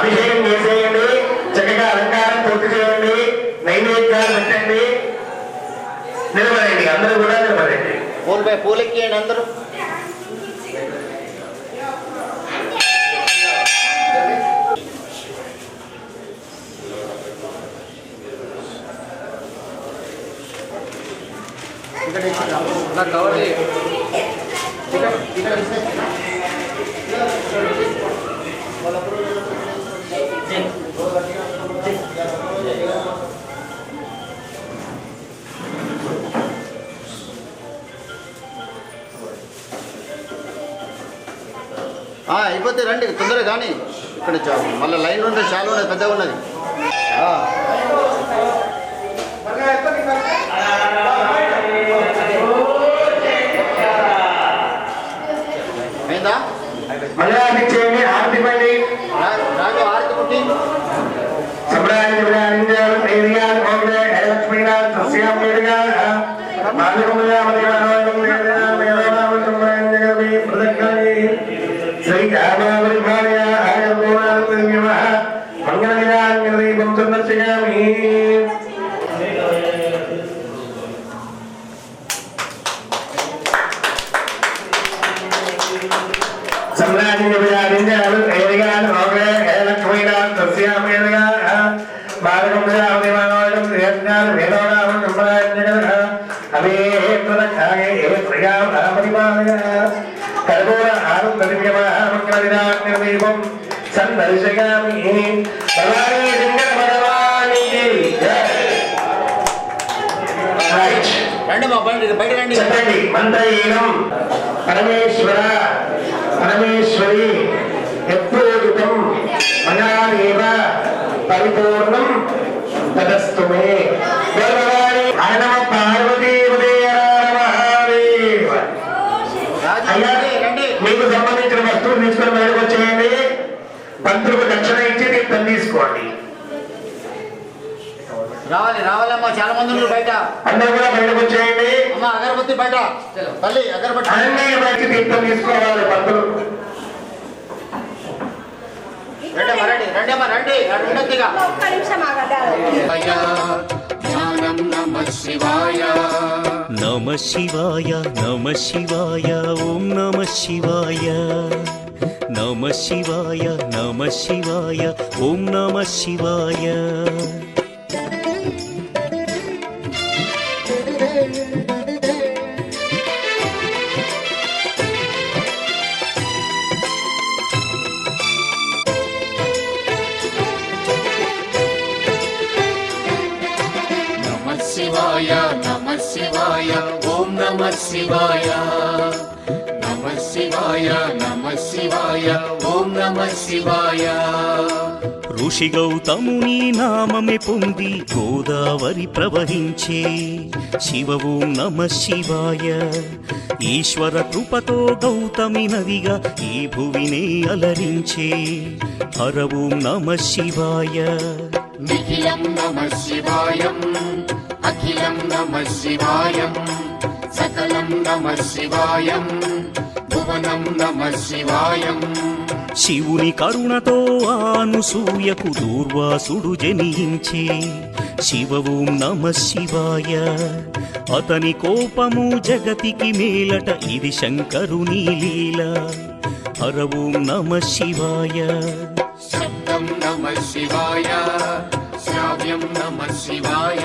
అభిషేకం చేసేయండి, చక్కగా అలంకారం పూర్తి చేయండి, నైవేద్యాలు పెట్టండి, నిలబడండి, అందరూ కూడా నిలబడండి. పూలెక్కియండి అందరూ. అయిపోతే రండి తొందరగా కానీ ఇక్కడ మళ్ళీ లైన్ ఉంటే చాలా ఉన్నది, పెద్దగా ఉన్నది. అయిందా? మంగళారతి చేయండి, ఆరతి పండి. రాజు ఆరతి పుట్టి మంగళ సందర్శయామి. చెప్పండి. మంత్రహీనం పరమేశ్వర పరమేశ్వరి యత్పూజితం మయాదేవ పరిపూర్ణం తదస్తు మే. నమ పార్వతీ మీకు సంబంధించిన వస్తువులు తీసుకొని బయటకు వచ్చేయండి. పంతులకు దక్షిణ ఇచ్చి తీర్థం తీసుకోండి. రావాలమ్మా, చాలా మంది ఉన్నారు బయట. అందరూ కూడా బయటకు వచ్చేయండి. అమ్మా అగరబత్తి బయట, తల్లి అగరబత్తి అన్నీ బయట తీర్థం తీసుకోవాలి. పంతులు రండి రండి అమ్మా రండి, ఉండొద్దుగా. నమ శివాయ నమ శివాయ నమ శివాయ ఓం నమ శివాయ నమ శివాయ నమ శివాయ ఓం నమ శివాయ. నమ శివాయ ఓం నమ శివాయ నమ శివాయ నమ శివాయ ఓం నమ శివాయ. ఋషి గౌతముని నామమే పొంది గోదావరి ప్రవహించే శివ ఓం నమ శివాయ. ఈశ్వర కృపతో గౌతమి నదిగా ఈ భువినే అలరించే హర ఓం నమ శివాయ. నిఖిలం నమ శివాయం అఖిలం నమ శివాయం సకలం నమ శివాయం భువనం నమ శివాయం. శివుని కరుణతో అనసూయకు దూర్వాసుడు జనించే శివ ఓం నమ శివాయ. అతని కోపము జగతికి మేలట, ఇది శంకరుని లీల హర ఓం నమ శివాయ. శబ్దం నమ శివాయ శ్రావ్యం నమ శివాయ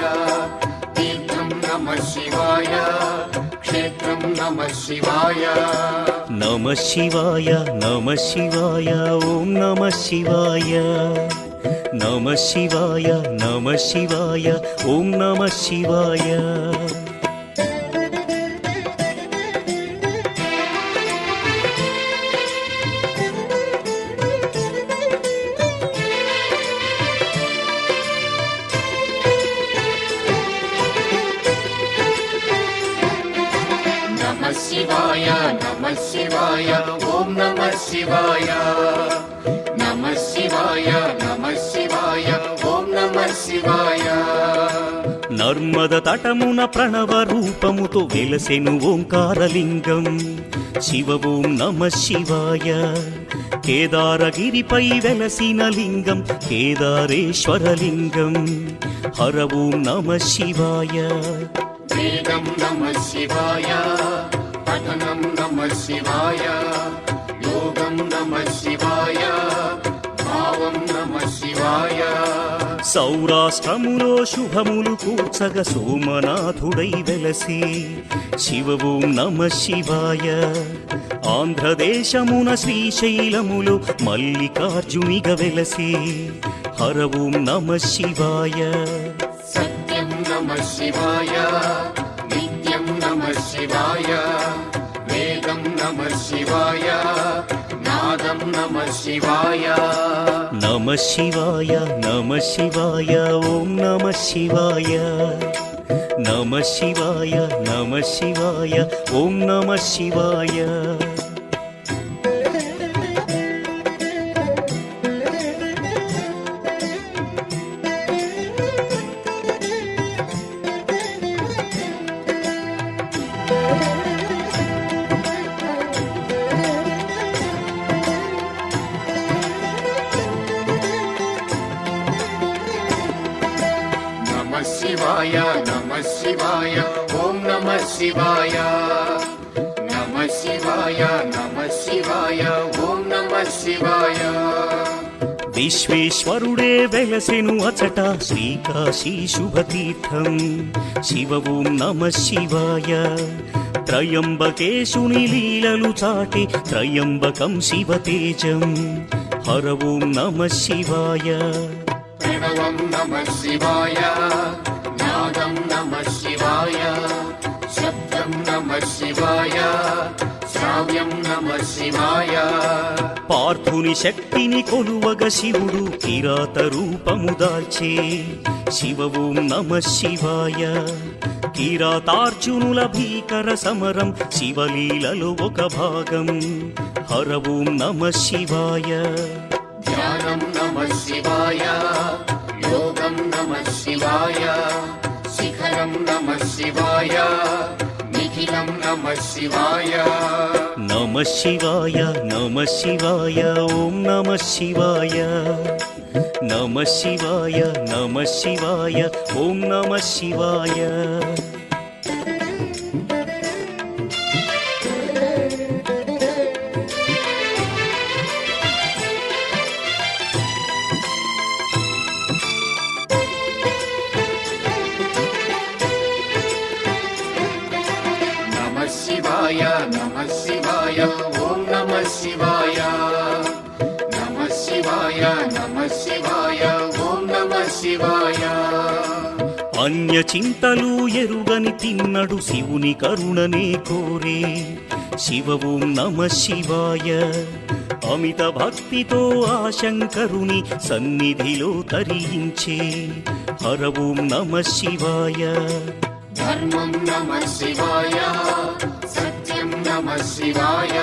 తీర్థం నమ శివాయ క్షేత్రం నమ శివాయ. నమ శివాయ నమ శివాయ ఓం నమ శివాయ నమ శివాయ నమ శివాయ ఓం నమ శివాయ. శివాయ నమః శివాయ నమః శివాయ ఓం నమః శివాయ నర్మద తటమున ప్రణవ రూపముతో వెలసెను ఓంకారలింగం శివ ఓం నమః శివాయ కేదారగిరిపై వెలసిన లింగం కేదారేశ్వరలింగం హర ఓం నమః శివాయ వేదం నమః శివాయ పఠనం నమః శివాయ యోగం నమః శివాయ భావం నమః శివాయ సౌరాష్ట్రములో శుభములు కూర్చగ సోమనాథుడై వెలసి శివ ఓం నమః శివాయ ఆంధ్రదేశమున శ్రీశైలములో మల్లికార్జునిగ వెలసి హర ఓం నమః శివాయ సత్యం నమః శివాయ నిత్యం నమః శివాయ వేదం నమః శివాయ నాదం నమః శివాయ నమః శివాయ నమః శివాయ ఓం నమః శివాయ నమః శివాయ నమః శివాయ ఓం నమః శివాయ నమః శివాయ నమః శివాయ ఓం నమః శివాయ నమః శివాయ నమః శివాయ ఓం నమః శివాయ విశ్వేశ్వరుడే వెలసెను అచట శ్రీకాశీ శుభతీర్థం శివ ఓం నమః శివాయ త్రయంబకేశుని లీలలు చాటి త్రయంబకం శివతేజం హర ఓం నమః శివాయ ప్రణవం నమః శివాయ నాదం నమః శివాయ శబ్దం నమః శివాయ శ్రావ్యం నమః శివాయ పార్థుని శక్తిని కొలువగ శివుడు కిరాత రూపము దాల్చే శివ ఓం నమః శివాయ కిరాతార్జునుల భీకర సమరం శివలీలలో ఒక భాగం హర ఓం నమః శివాయ ధ్యానం నమః శివాయ యోగం నమః శివాయ శిఖరం నమః శివాయ నిఖిలం నమః శివాయ నమః శివాయ నమః శివాయ ఓం నమః శివాయ నమః శివాయ నమః శివాయ ఓం నమః శివాయ నమః శివాయ నమః శివాయ ఓం నమః శివాయ నమః శివాయ నమః శివాయ ఓం నమః శివాయ అన్య చింతలు ఎరుగని తిన్నడు శివుని కరుణనే కోరే శివ ఓం నమః శివాయ అమిత భక్తితో ఆ శంకరుని సన్నిధిలో తరించే హర ఓం నమః శివాయ ధర్మం నమః శివాయ సత్యం నమః శివాయ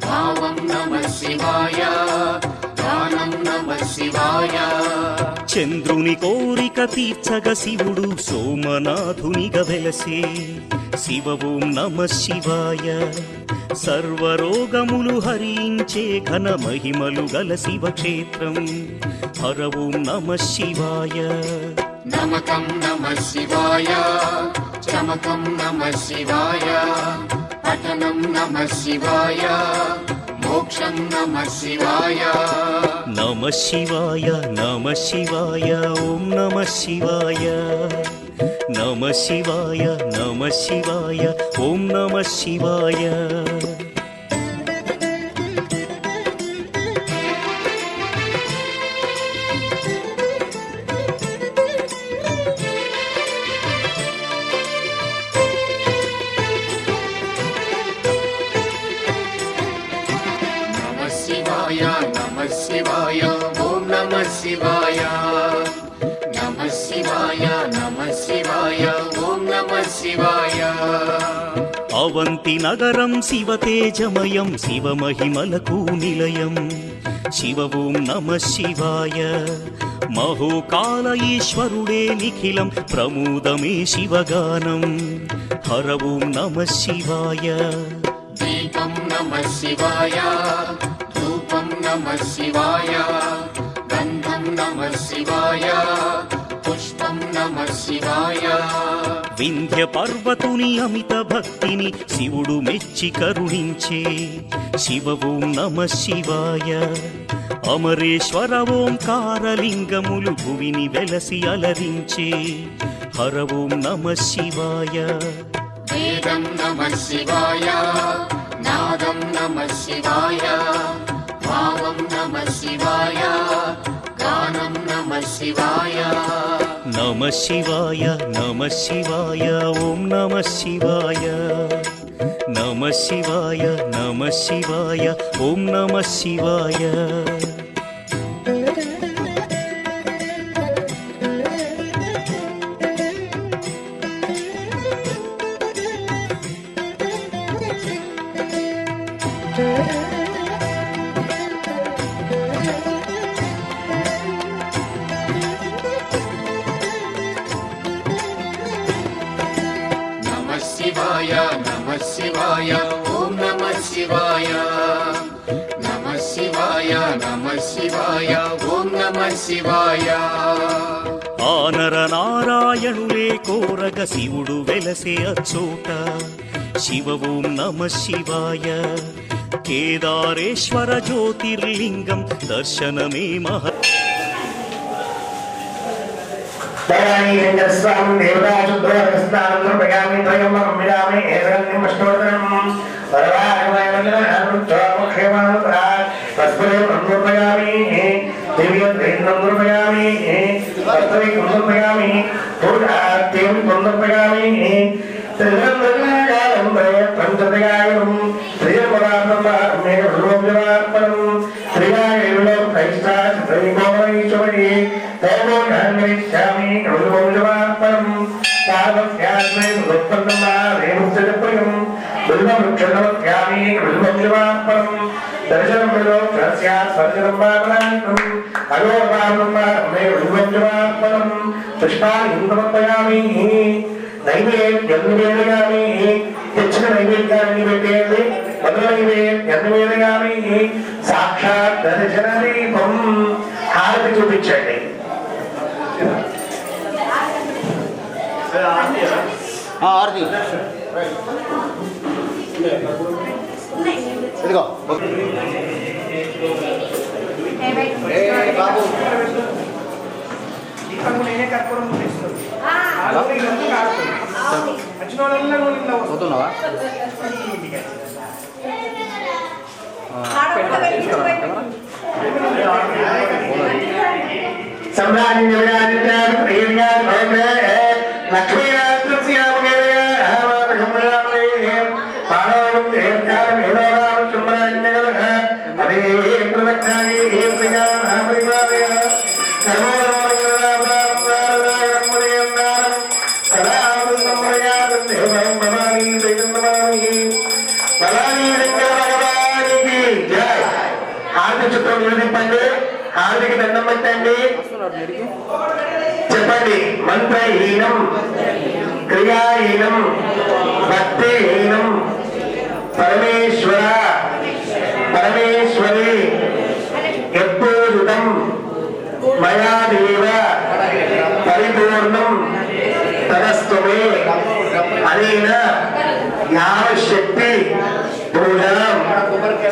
భావం నమః శివాయ దానం నమః శివాయ చంద్రుని కోరిక తీర్చగ శివుడు సోమనాథునిగా వెలసే శివ ఓం నమః శివాయ సర్వరోగములు హరించే ఘన మహిమలు గల శివక్షేత్రం హర ఓం నమః శివాయ నమకం నమః శివాయ చమకం నమః శివాయ పఠనం నమః శివాయ మోక్షం నమః శివాయ నమః శివాయ నమః శివాయ ఓం నమః శివాయ నమః శివాయ నమః శివాయ ఓం నమః శివాయ నమః శివాయ నమః శివాయ ఓం నమః శివాయ నమః శివాయ నమః శివాయ ఓం నమః శివాయ అవంతి నగరం శివతేజమయం శివమహిమలకు నిలయం శివ ఓం నమ శివాయ మహోకాల ఈశ్వరుడే నిఖిలం ప్రమోదమే శివగానం హర ఓం నమ శివాయ దీపం నమః శివాయ ధూపం నమః శివాయ గంధం నమః శివాయ పుష్పం నమః శివాయ వింధ్య పర్వతుని అమిత భక్తిని శివుడు మెచ్చి కరుణించే శివ ఓం నమ శివాయ అమరేశ్వర ఓంకారలింగములు భువిని వెలసి అలరించే హర ఓం నమ శివాయ వేదం నమః శివాయ నాదం నమః శివాయ భావం నమః శివాయ గానం నమః శివాయ నమ శివాయ నమ శివాయ ఓం నమ శివాయ నమ శివాయ నమ శివాయ ఓం నమ శివాయ నమః శివాయ నమః శివాయ ఓం నమః శివాయ నమః శివాయ నమః శివాయ ఓం నమః శివాయ ఆనర నారాయణులే కోరగ శివుడు వెలసే అచ్చోట శివ ఓం నమ శివాయ కేదారేశ్వర జ్యోతిర్లింగం దర్శనమే మహ దయాని వెంకటస్వామి దేవతాశుద్రోగస్నానం సమర్పయామి త్రయం మిలామి ఏకం అష్టోత్తరం సమర్పయామి దివ్యం సమర్పయామి వస్త్రం సమర్పయామి పూజాత్యం సమర్పయామి పంచదయాయం శ్రీయపరాత్మేకం శ్రీయాయులో క్రైస్తాశ్వరి దైవోన్మరిష్యామి కౌజవాపరం పార్వత్యాస్మై సుప్రయం బిల్వవృక్షణవత్యామి బిల్వవృక్షవాపరం దర్శనమిలో స్వర్జనం పాపనాంతం అయోపాపమే బిల్వవృక్షవాపరం పుష్పాన్ని సమర్పయామి నైవేద్యం నివేదయామి తెచ్చిన నైవేద్యాన్ని పెట్టేది మొదల నైవేద్యం నివేదయామి సాక్షాత్ దర్శన దీపం హారతి చూపించండి ఆరతి ఇదిగో బాబు పోతున్నావా सम्राज्ञ చుట్టూ నిలదిప్పండి హార్దిక దండం పెట్టండి చెప్పండి మంత్రహీనం క్రియాహీనం భక్తిహీనం పరమేశ్వర పరమేశ్వరి యత్పూజితం మయా దేవ పరిపూర్ణం తదస్తు మే అనేన యావశక్తి పూజనం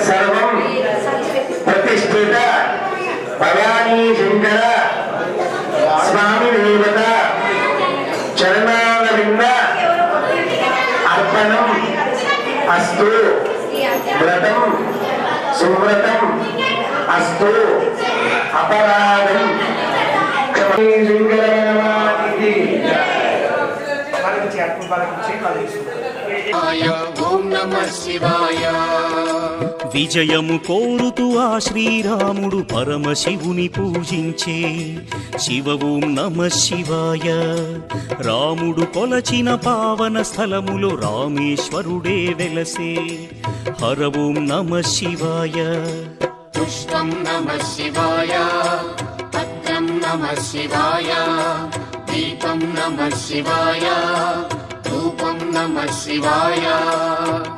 సర్వం ప్రతిష్ఠిత భవానీ శంకర స్వామి దేవత చరణారవింద అర్పణం అస్తు వ్రతం సువ్రతం అస్తు అపరాధం ఓం నమః శివాయ విజయము కోరుతూ ఆ శ్రీరాముడు పరమశివుని పూజించే శివ ఓం నమ శివాయ. రాముడు కొలచిన పావన స్థలములో రామేశ్వరుడే వెలసే హర ఓం నమ శివాయ. పుష్పం నమః శివాయ, పత్రం నమః శివాయ, దీపం నమః శివాయ, ధూపం నమః శివాయ.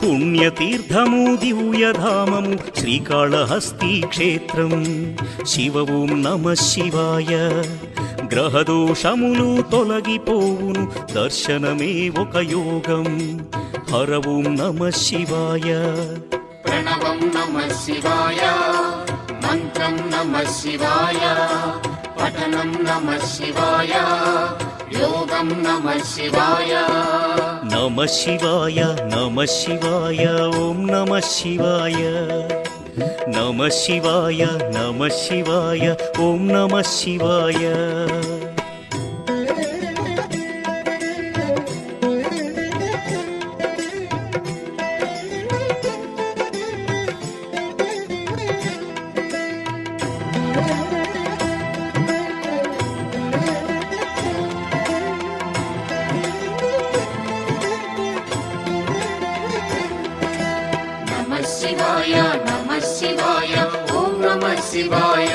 పుణ్యతీర్థము దివ్యధామము శ్రీకాళహస్తి క్షేత్రం శివ ఓం నమ శివాయ. గ్రహదోషములు తొలగిపోవును దర్శనమే ఒక యోగం హర ఓం నమ శివాయ. ప్రణవం నమః శివాయ, మంత్రం నమః శివాయ, పఠనం నమః శివాయ, యోగం నమః శివాయ. నమ శివాయ నమ శివాయ ఓం నమ శివాయ. నమ శివాయ నమ శివాయ ఓం నమ శివాయ. నమః శివాయ నమః శివాయ ఓం నమః శివాయ.